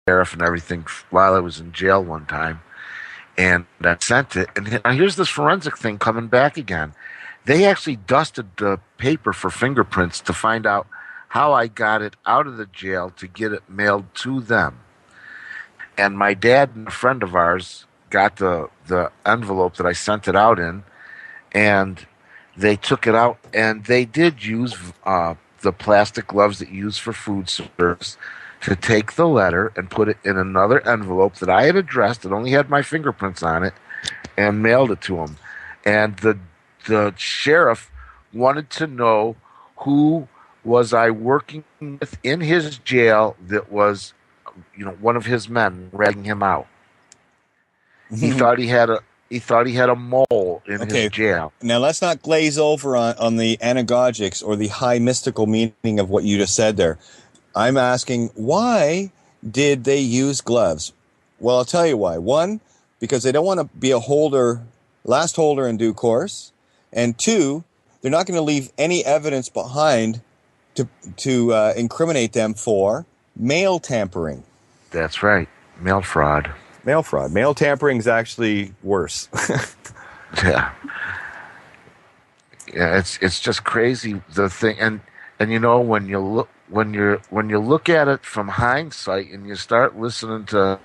sheriff and everything while I was in jail one time, and I sent it. And now here's this forensic thing coming back again. They actually dusted the paper for fingerprints to find out how I got it out of the jail to get it mailed to them. And my dad and a friend of ours got the envelope that I sent it out in, and they took it out, and they did use the plastic gloves that you use for food service to take the letter and put it in another envelope that I had addressed that only had my fingerprints on it, and mailed it to them. And the sheriff wanted to know who was I working with in his jail that was, one of his men ratting him out. He thought he had a mole in his jail. Now let's not glaze over on the anagogics or the high mystical meaning of what you just said there. I'm asking, why did they use gloves? Well, I'll tell you why. One, because they don't want to be a last holder in due course. And two, they're not going to leave any evidence behind to incriminate them for mail tampering. That's right. Mail fraud. Mail fraud. Mail tampering is actually worse. Yeah. Yeah, it's just crazy, the thing. And when you look at it from hindsight and you start listening to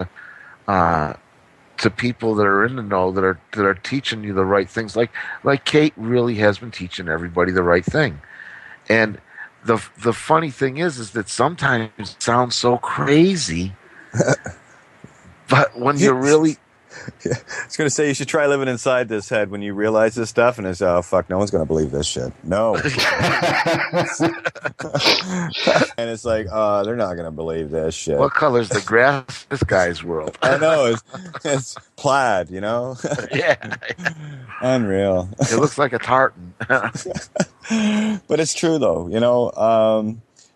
people that are in the know that are teaching you the right things, like Kate really has been teaching everybody the right thing. And the funny thing is that sometimes it sounds so crazy, but when you really... Yeah. I was going to say, you should try living inside this head when you realize this stuff, and it's, oh, fuck, no one's going to believe this shit. No. And it's like, oh, they're not going to believe this shit. What color's the grass in this guy's world? I know. It's plaid, Yeah. Unreal. It looks like a tartan. But it's true, though.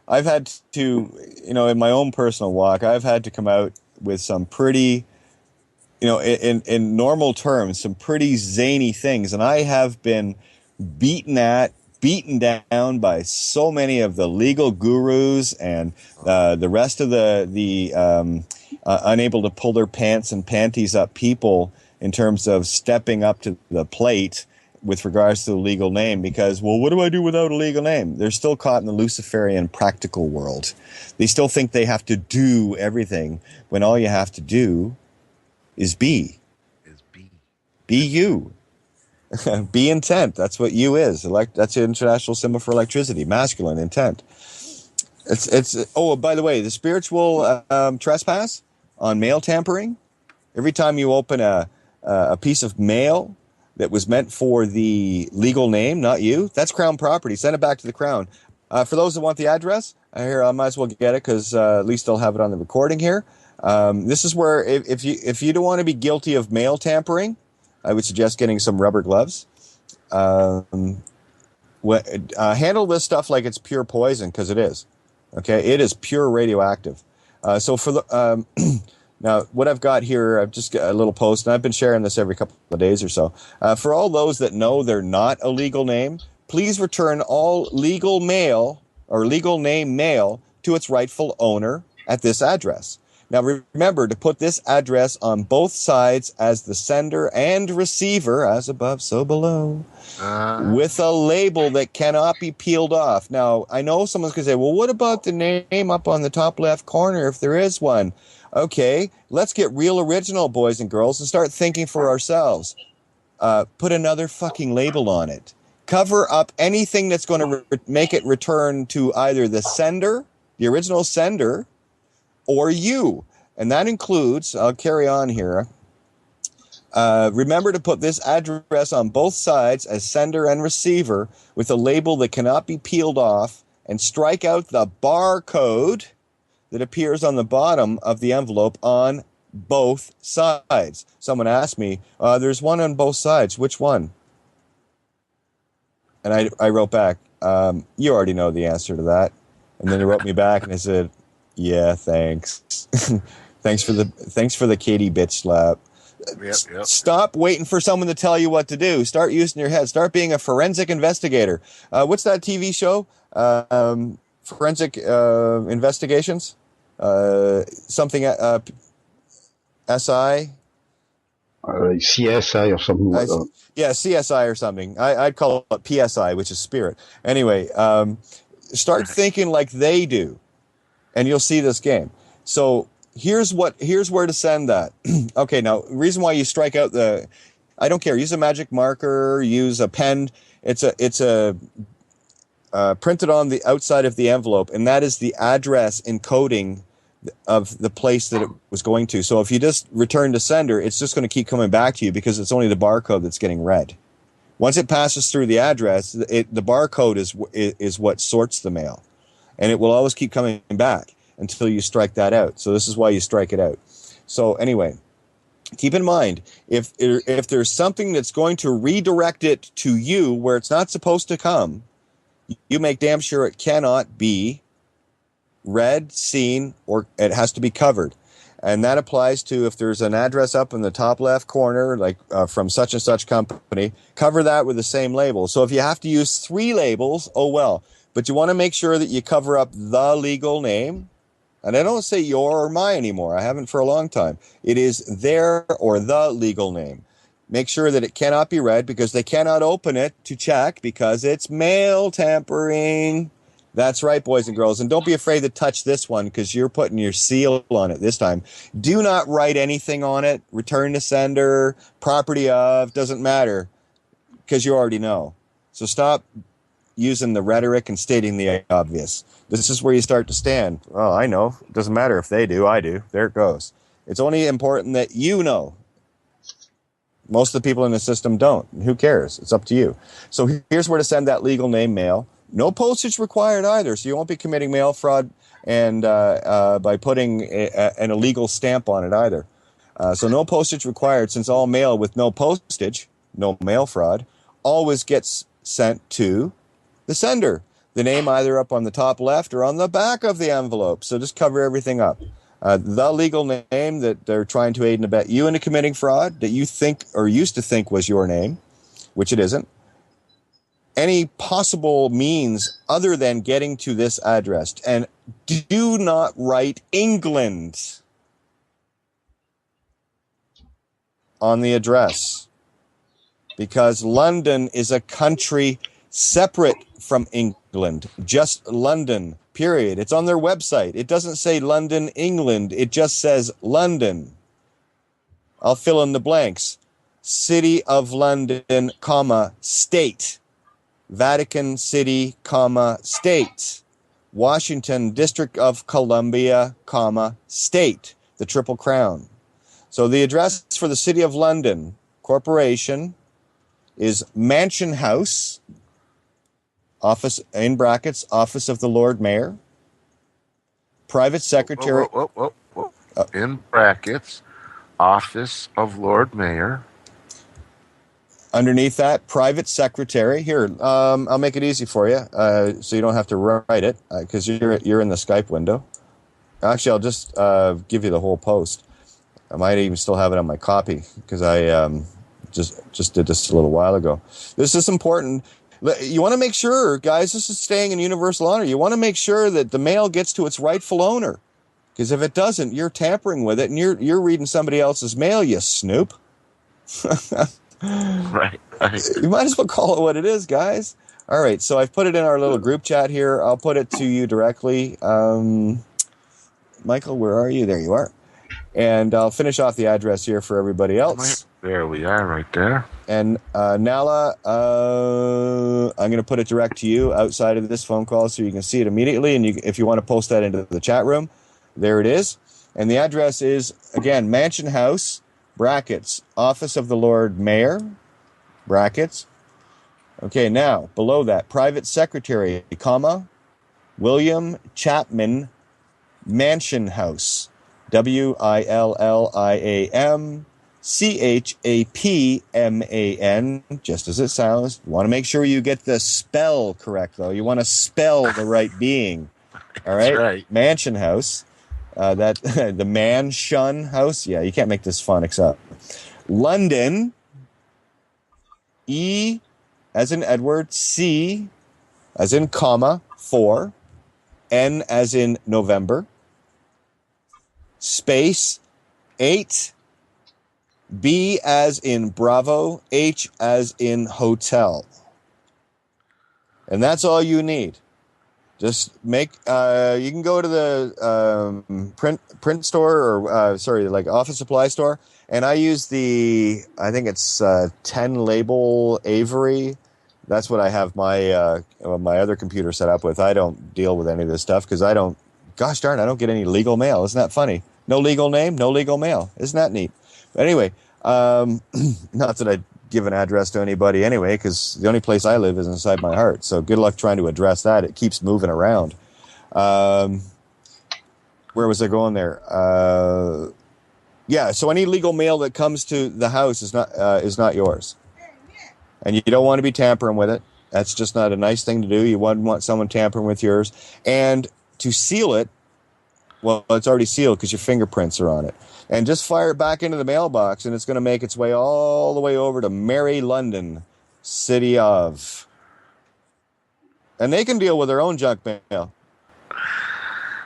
I've had to, in my own personal walk, I've had to come out with some pretty... in normal terms, some pretty zany things. And I have been beaten down by so many of the legal gurus and the rest of the unable to pull their pants and panties up people in terms of stepping up to the plate with regards to the legal name. Because, well, what do I do without a legal name? They're still caught in the Luciferian practical world. They still think they have to do everything when all you have to do is be. Be you. Be intent. That's what you is. That's the international symbol for electricity. Masculine intent. It's. Oh, by the way, the spiritual trespass on mail tampering. Every time you open a piece of mail that was meant for the legal name, not you, that's Crown property. Send it back to the Crown. For those that want the address, I might as well get it because at least they'll have it on the recording here. This is where if you don't want to be guilty of mail tampering, I would suggest getting some rubber gloves. Handle this stuff like it's pure poison, because it is. Okay, it is pure radioactive. So for the now, what I've got here, I've just got a little post, and I've been sharing this every couple of days or so. For all those that know they're not a legal name, please return all legal mail or legal name mail to its rightful owner at this address. Now, remember to put this address on both sides as the sender and receiver, as above, so below, with a label that cannot be peeled off. Now, I know someone's going to say, well, what about the name up on the top left corner if there is one? Okay, let's get real original, boys and girls, and start thinking for ourselves. Put another fucking label on it. Cover up anything that's going to make it return to either the sender, the original sender, or you. And that includes, I'll carry on here. Remember to put this address on both sides as sender and receiver with a label that cannot be peeled off, and strike out the barcode that appears on the bottom of the envelope on both sides. Someone asked me, there's one on both sides. Which one? And I wrote back, you already know the answer to that. And then they wrote me back and they said, yeah, thanks. Thanks for the Katie bitch slap. Yep. Stop waiting for someone to tell you what to do. Start using your head. Start being a forensic investigator. What's that TV show? Forensic Investigations? something SI. CSI or something like that. Yeah, CSI or something. I'd call it PSI, which is spirit. Anyway, start thinking like they do, and you'll see this game. So here's where to send that. Okay, now reason why you strike out I don't care. Use a magic marker. Use a pen. It's a printed on the outside of the envelope, and that is the address encoding of the place that it was going to. So if you just return to sender, it's just going to keep coming back to you because it's only the barcode that's getting read. Once it passes through the address, the barcode is what sorts the mail, and it will always keep coming back until you strike that out. So this is why you strike it out. So anyway, keep in mind, if there's something that's going to redirect it to you where it's not supposed to come, you make damn sure it cannot be read, seen, or it has to be covered. And that applies to if there's an address up in the top left corner, like from such and such company, cover that with the same label. So if you have to use 3 labels, oh well. But you want to make sure that you cover up the legal name. And I don't say your or my anymore. I haven't for a long time. It is their or the legal name. Make sure that it cannot be read because they cannot open it to check because it's mail tampering. That's right, boys and girls. And don't be afraid to touch this one because you're putting your seal on it this time. Do not write anything on it. Return to sender, property of, doesn't matter because you already know. So stop using the rhetoric and stating the obvious. This is where you start to stand. Oh, I know. It doesn't matter if they do, I do. There it goes. It's only important that you know. Most of the people in the system don't. Who cares? It's up to you. So here's where to send that legal name mail. No postage required either, so you won't be committing mail fraud and by putting an illegal stamp on it either. So no postage required, since all mail with no postage, no mail fraud, always gets sent to the sender. The name either up on the top left or on the back of the envelope. So just cover everything up. The legal name that they're trying to aid and abet you into committing fraud that you think or used to think was your name, which it isn't. Any possible means other than getting to this address. And do not write England on the address because London is a country separate from England. Just London, period. It's on their website. It doesn't say London, England. It just says London. I'll fill in the blanks. City of London, comma, state. Vatican City, comma, state. Washington, District of Columbia, comma, state. The Triple Crown. So the address for the City of London Corporation is Mansion House, office, in brackets, Office of the Lord Mayor, Private Secretary. Whoa. In brackets, Office of Lord Mayor. Underneath that, Private Secretary. Here, I'll make it easy for you, so you don't have to write it, because you're in the Skype window. Actually, I'll just give you the whole post. I might even still have it on my copy, because I just did this a little while ago. This is important. You want to make sure, guys, this is staying in universal honor. You want to make sure that the mail gets to its rightful owner, because if it doesn't, you're tampering with it, and you're reading somebody else's mail, you snoop. Right. You might as well call it what it is, guys. All right, so I've put it in our little group chat here. I'll put it to you directly. Michael, where are you? There you are. And I'll finish off the address here for everybody else. There we are, right there. And Nala, I'm going to put it direct to you outside of this phone call so you can see it immediately. And if you want to post that into the chat room, there it is. And the address is, again, Mansion House, brackets, Office of the Lord Mayor, brackets. Okay, now, below that, Private Secretary, comma, William Chapman, Mansion House, WILLIAM just as it sounds. You want to make sure you get the spell correct, though. You want to spell the right being. All right? That's right. Mansion House. The Mansion House. Yeah, you can't make this phonics up. London. E as in Edward. C as in comma 4. N as in November. space 8, B as in Bravo, H as in hotel. And that's all you need. Just make, you can go to the print store or, like office supply store. And I use I think it's 10 label Avery. That's what I have my other computer set up with. I don't deal with any of this stuff because gosh darn, I don't get any legal mail. Isn't that funny? No legal name, no legal mail. Isn't that neat? But anyway, not that I give an address to anybody anyway, because the only place I live is inside my heart. So good luck trying to address that. It keeps moving around. Where was I going there? Yeah, so any legal mail that comes to the house is not yours. And you don't want to be tampering with it. That's just not a nice thing to do. You wouldn't want someone tampering with yours. And to seal it, well, it's already sealed because your fingerprints are on it. And just fire it back into the mailbox, and it's going to make its way all the way over to Merry London, City of. And they can deal with their own junk mail.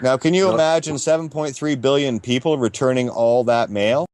Now, can you imagine 7.3 billion people returning all that mail?